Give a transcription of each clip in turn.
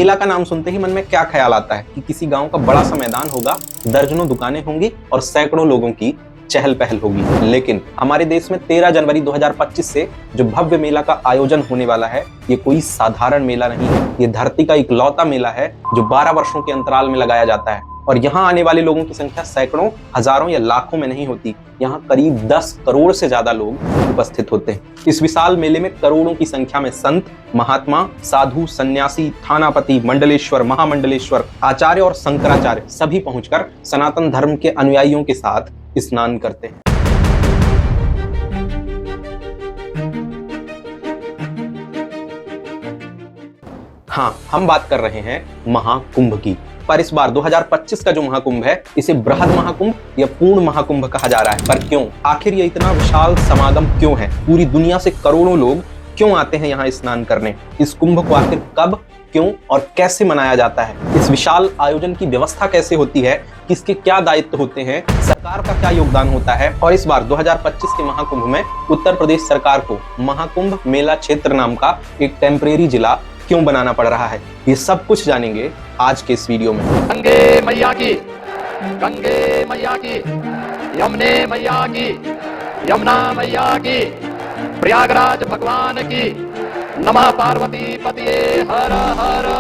मेला का नाम सुनते ही मन में क्या ख्याल आता है कि किसी गांव का बड़ा सा मैदान होगा, दर्जनों दुकानें होंगी और सैकड़ों लोगों की चहल पहल होगी। लेकिन हमारे देश में 13 जनवरी 2025 से जो भव्य मेला का आयोजन होने वाला है, ये कोई साधारण मेला नहीं है। ये धरती का इकलौता मेला है जो 12 वर्षों के अंतराल में लगाया जाता है और यहाँ आने वाले लोगों की संख्या सैकड़ों, हजारों या लाखों में नहीं होती। यहाँ करीब 10 करोड़ से ज्यादा लोग उपस्थित होते हैं। इस विशाल मेले में करोड़ों की संख्या में संत, महात्मा, साधु, सन्यासी, थानापति, मंडलेश्वर, महामंडलेश्वर, आचार्य और शंकराचार्य सभी पहुंचकर सनातन धर्म के अनुयायियों के साथ स्नान करते हैं। हाँ, हम बात कर रहे हैं महाकुंभ की। पर इस बार 2025 का जो महाकुंभ है, इसे बृहद महाकुंभ या पूर्ण महाकुंभ कहा जा रहा है। पर क्यों? आखिर ये इतना विशाल समागम क्यों है? पूरी दुनिया से करोड़ों लोग क्यों आते हैं यहाँ स्नान करने? इस कुंभ को आखिर कब, क्यों और कैसे मनाया जाता है? इस विशाल आयोजन की व्यवस्था कैसे होती है? किसके क्या दायित्व होते हैं? सरकार का क्या योगदान होता है? और इस बार 2025 के महाकुंभ में उत्तर प्रदेश सरकार को महाकुंभ मेला क्षेत्र नाम का एक टेम्परेरी जिला क्यों बनाना पड़ रहा है? ये सब कुछ जानेंगे आज के इस वीडियो में। गंगे मैया की, गंगे मैया की, यमुने मैया की, यमुना मैया की, प्रयागराज भगवान की, नमः पार्वती पतिये हर हर।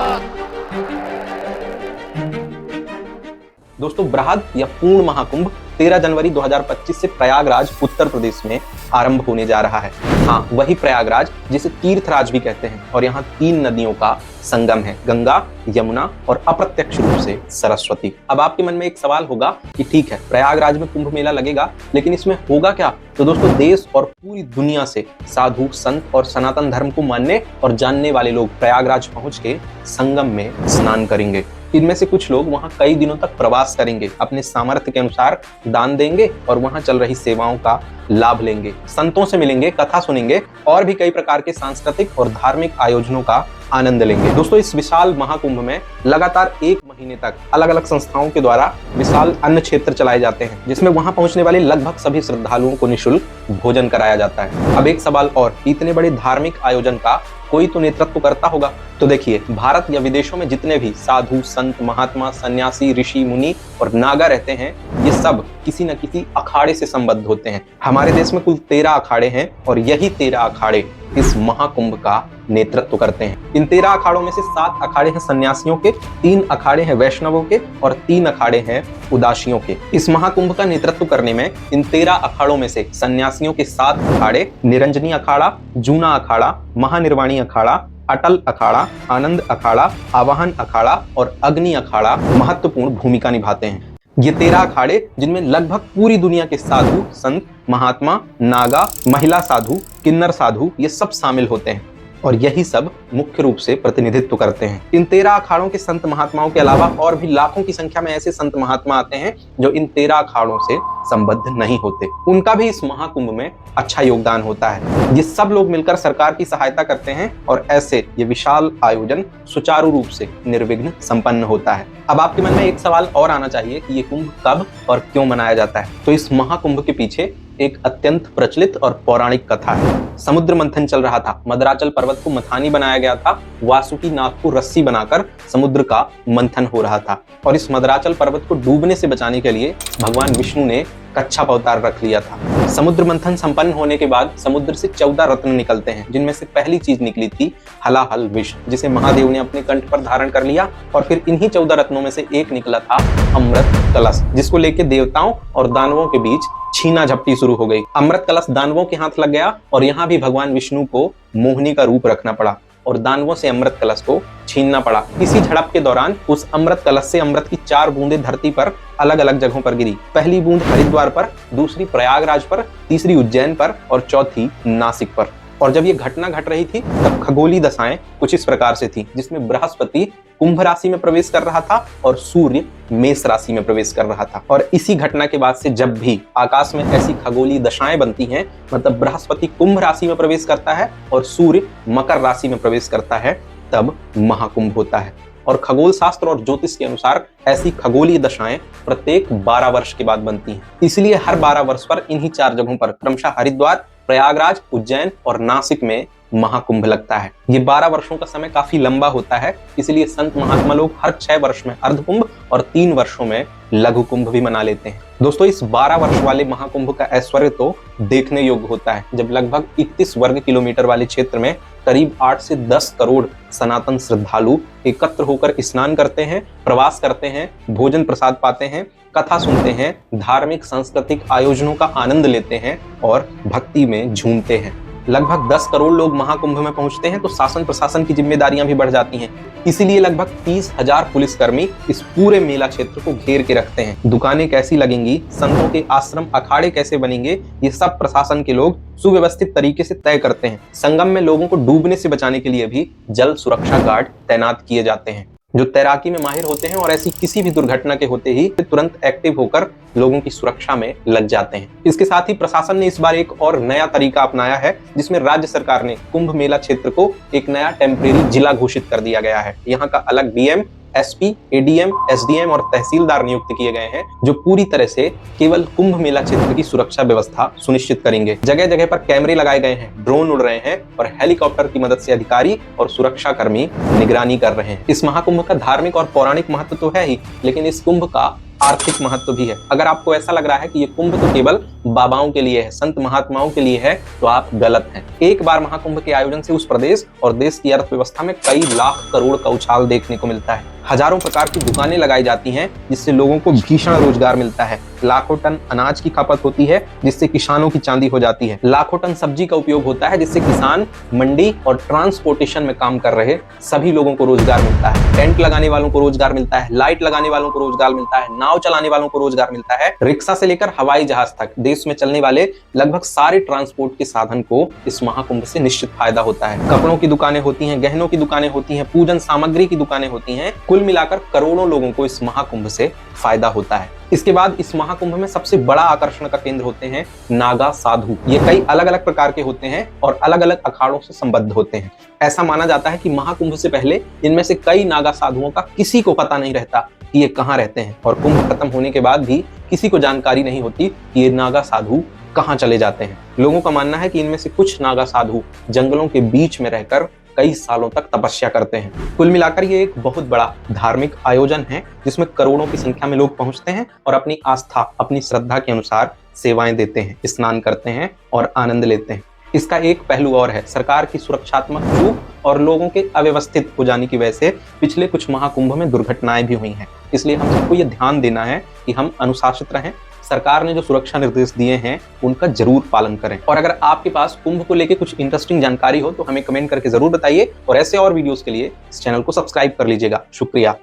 दोस्तों, बृहद या पूर्ण महाकुंभ 13 जनवरी 2025 से प्रयागराज उत्तर प्रदेश में आरंभ होने जा रहा है। हाँ, वही प्रयागराज जिसे तीर्थराज भी कहते हैं। और यहाँ 3 नदियों का संगम है, गंगा, यमुना और अप्रत्यक्ष रूप से सरस्वती। अब आपके मन में एक सवाल होगा कि ठीक है, प्रयागराज में कुंभ मेला लगेगा, लेकिन इसमें होगा क्या? तो दोस्तों, देश और पूरी दुनिया से साधु, संत और सनातन धर्म को मानने और जानने वाले लोग प्रयागराज पहुंच के संगम में स्नान करेंगे। इनमें से कुछ लोग वहां कई दिनों तक प्रवास करेंगे, अपने सामर्थ्य के अनुसार दान देंगे और वहां चल रही सेवाओं का लाभ लेंगे, संतों से मिलेंगे, कथा सुनेंगे और भी कई प्रकार के सांस्कृतिक और धार्मिक आयोजनों का आनंद लेंगे। दोस्तों, इस विशाल महाकुंभ में लगातार 1 महीने तक अलग अलग संस्थाओं के द्वारा विशाल अन्न क्षेत्र चलाए जाते हैं, जिसमें वहां पहुंचने वाले लगभग सभी श्रद्धालुओं को निःशुल्क भोजन कराया जाता है। अब एक सवाल और, इतने बड़े धार्मिक आयोजन का कोई तो नेतृत्व करता होगा। तो देखिए, भारत या विदेशों में जितने भी साधु, संत, महात्मा, सन्यासी, ऋषि, मुनि और नागा रहते हैं, ये सब किसी न किसी अखाड़े से संबद्ध होते हैं। हमारे देश में कुल 13 अखाड़े हैं और यही 13 अखाड़े इस महाकुंभ का नेतृत्व करते हैं। इन 13 अखाड़ों में से 7 अखाड़े हैं सन्यासियों के, 3 अखाड़े हैं वैष्णवों के और 3 अखाड़े हैं उदासियों के। इस महाकुंभ का नेतृत्व करने में इन 13 अखाड़ों में से सन्यासियों के 7 अखाड़े, निरंजनी अखाड़ा, जूना अखाड़ा, महानिर्वाणी अखाड़ा, अटल अखाड़ा, आनंद अखाड़ा, आवाहन अखाड़ा और अग्नि अखाड़ा महत्वपूर्ण भूमिका निभाते हैं। ये 13 अखाड़े, जिनमें लगभग पूरी दुनिया के साधु, संत, महात्मा, नागा, महिला साधु, किन्नर साधु, ये सब शामिल होते हैं और यही सब मुख्य रूप से प्रतिनिधित्व करते हैं। इन 13 अखाड़ों के संत महात्माओं के अलावा और भी लाखों की संख्या में ऐसे संत महात्मा आते हैं जो इन 13 अखाड़ों से संबद्ध नहीं होते। उनका भी इस महाकुंभ में अच्छा योगदान होता है। ये सब लोग मिलकर सरकार की सहायता करते हैं और ऐसे ये विशाल आयोजन सुचारू रूप से निर्विघ्न संपन्न होता है। अब आपके मन में एक सवाल और आना चाहिए कि ये कुंभ कब और क्यों मनाया जाता है? तो इस महाकुंभ के पीछे एक अत्यंत प्रचलित और पौराणिक कथा है। समुद्र मंथन चल रहा था, मदराचल पर्वत को मथानी बनाया गया था, वासुकी नाग को रस्सी बनाकर समुद्र का मंथन हो रहा था और इस मदराचल पर्वत को डूबने से बचाने के लिए भगवान विष्णु ने कच्छप अवतार रख लिया था। समुद्र मंथन संपन्न होने के बाद समुद्र से 14 रत्न निकलते हैं, जिनमें से पहली चीज निकली थी हलाहल विष, जिसे महादेव ने अपने कंठ पर धारण कर लिया। और फिर इन्हीं 14 रत्नों में से एक निकला था अमृत कलश, जिसको लेके देवताओं और दानवों के बीच छीना झपटी शुरू हो गई। अमृत कलश दानवों के हाथ लग गया और यहाँ भी भगवान विष्णु को मोहिनी का रूप रखना पड़ा और दानवों से अमृत कलश को छीनना पड़ा। इसी झड़प के दौरान उस अमृत कलश से अमृत की 4 बूंदें धरती पर अलग अलग जगहों पर गिरी। पहली बूंद हरिद्वार पर, दूसरी प्रयागराज पर, तीसरी उज्जैन पर और चौथी नासिक पर। और जब ये घटना घट रही थी तब खगोलीय दशाएं कुछ इस प्रकार से थी, जिसमें बृहस्पति कुंभ राशि में प्रवेश कर रहा था और सूर्य मेष राशि में प्रवेश कर रहा था। और इसी घटना के बाद से जब भी आकाश में ऐसी खगोलीय दशाएं बनती हैं, मतलब बृहस्पति कुंभ राशि में प्रवेश करता है और सूर्य मकर राशि में प्रवेश करता है, तब महाकुंभ होता है। और खगोल शास्त्र और ज्योतिष के अनुसार ऐसी खगोलीय दशाएं प्रत्येक 12 वर्ष के बाद बनती हैं। इसलिए हर 12 वर्ष पर इन्हीं 4 जगहों पर क्रमशः हरिद्वार, प्रयागराज, उज्जैन और नासिक में महाकुंभ लगता है। ये 12 वर्षों का समय काफी लंबा होता है, इसलिए संत महात्मा लोग हर 6 वर्ष में अर्धकुंभ और 3 वर्षों में लघु कुंभ भी मना लेते हैं। दोस्तों, इस 12 वर्ष वाले महाकुंभ का ऐश्वर्य तो देखने योग्य होता है, जब लगभग 31 वर्ग किलोमीटर वाले क्षेत्र में करीब 8 से 10 करोड़ सनातन श्रद्धालु एकत्र होकर स्नान करते हैं, प्रवास करते हैं, भोजन प्रसाद पाते हैं, कथा सुनते हैं, धार्मिक सांस्कृतिक आयोजनों का आनंद लेते हैं और भक्ति में झूमते हैं। लगभग 10 करोड़ लोग महाकुंभ में पहुंचते हैं तो शासन प्रशासन की जिम्मेदारियां भी बढ़ जाती हैं। इसीलिए लगभग 30,000 पुलिसकर्मी इस पूरे मेला क्षेत्र को घेर के रखते हैं। दुकानें कैसी लगेंगी, संतों के आश्रम अखाड़े कैसे बनेंगे, ये सब प्रशासन के लोग सुव्यवस्थित तरीके से तय करते हैं। संगम में लोगों को डूबने से बचाने के लिए भी जल सुरक्षा गार्ड तैनात किए जाते हैं, जो तैराकी में माहिर होते हैं और ऐसी किसी भी दुर्घटना के होते ही तुरंत एक्टिव होकर लोगों की सुरक्षा में लग जाते हैं। इसके साथ ही प्रशासन ने इस बार एक और नया तरीका अपनाया है, जिसमें राज्य सरकार ने कुंभ मेला क्षेत्र को एक नया टेम्परेरी जिला घोषित कर दिया गया है। यहाँ का अलग डीएम, एसपी, एडीएम, एसडीएम और तहसीलदार नियुक्त किए गए हैं, जो पूरी तरह से केवल कुंभ मेला क्षेत्र की सुरक्षा व्यवस्था सुनिश्चित करेंगे। जगह जगह पर कैमरे लगाए गए हैं, ड्रोन उड़ रहे हैं और हेलीकॉप्टर की मदद से अधिकारी और सुरक्षा कर्मी निगरानी कर रहे हैं। इस महाकुंभ का धार्मिक और पौराणिक महत्व तो है ही, लेकिन इस कुंभ का आर्थिक महत्व भी है। अगर आपको ऐसा लग रहा है कि ये कुंभ तो केवल बाबाओं के लिए है, संत महात्माओं के लिए है, तो आप गलत हैं। एक बार महाकुंभ के आयोजन से उस प्रदेश और देश की अर्थव्यवस्था में कई लाख करोड़ का उछाल देखने को मिलता है। हजारों प्रकार की दुकानें लगाई जाती हैं, जिससे लोगों को भीषण रोजगार मिलता है। लाखों टन अनाज की खपत होती है, जिससे किसानों की चांदी हो जाती है। लाखों टन सब्जी का उपयोग होता है, जिससे किसान, मंडी और ट्रांसपोर्टेशन में काम कर रहे सभी लोगों को रोजगार मिलता है। टेंट लगाने वालों को रोजगार मिलता है, लाइट लगाने वालों को रोजगार मिलता है, नाव चलाने वालों को रोजगार मिलता है। रिक्शा से लेकर हवाई जहाज तक देश में चलने वाले लगभग सारे ट्रांसपोर्ट के साधन को इस महाकुंभ से निश्चित फायदा होता है। कपड़ों की दुकानें होती हैं, गहनों की दुकानें होती हैं, पूजन सामग्री की दुकानें होती हैं। कुल मिलाकर करोड़ों लोगों को इस महाकुंभ से फायदा होता है। इसके बाद इस महाकुंभ में सबसे बड़ा आकर्षण का केंद्र होते हैं नागा साधु। ये कई अलग अलग प्रकार के होते हैं और अलग अलग अखाड़ों से संबद्ध होते हैं। ऐसा माना जाता है कि महाकुंभ से पहले इनमें से कई नागा साधुओं का किसी को पता नहीं रहता कि ये कहाँ रहते हैं, और कुंभ खत्म होने के बाद भी किसी को जानकारी नहीं होती कि ये नागा साधु कहाँ चले जाते हैं। लोगों का मानना है कि इनमें से कुछ नागा साधु जंगलों के बीच में रहकर कई सालों तक तपस्या करते हैं। कुल मिलाकर ये एक बहुत बड़ा धार्मिक आयोजन है, जिसमें करोड़ों की संख्या में लोग पहुंचते हैं और अपनी आस्था, अपनी श्रद्धा के अनुसार सेवाएं देते हैं, स्नान करते हैं और आनंद लेते हैं। इसका एक पहलू और है, सरकार की सुरक्षात्मक चूक और लोगों के अव्यवस्थित हो जाने की वजह से पिछले कुछ महाकुंभ में दुर्घटनाएं भी हुई हैं। इसलिए हम सबको ये ध्यान देना है कि हम अनुशासित रहें, सरकार ने जो सुरक्षा निर्देश दिए हैं उनका जरूर पालन करें। और अगर आपके पास कुंभ को लेकर कुछ इंटरेस्टिंग जानकारी हो तो हमें कमेंट करके जरूर बताइए, और ऐसे और वीडियोस के लिए इस चैनल को सब्सक्राइब कर लीजिएगा। शुक्रिया।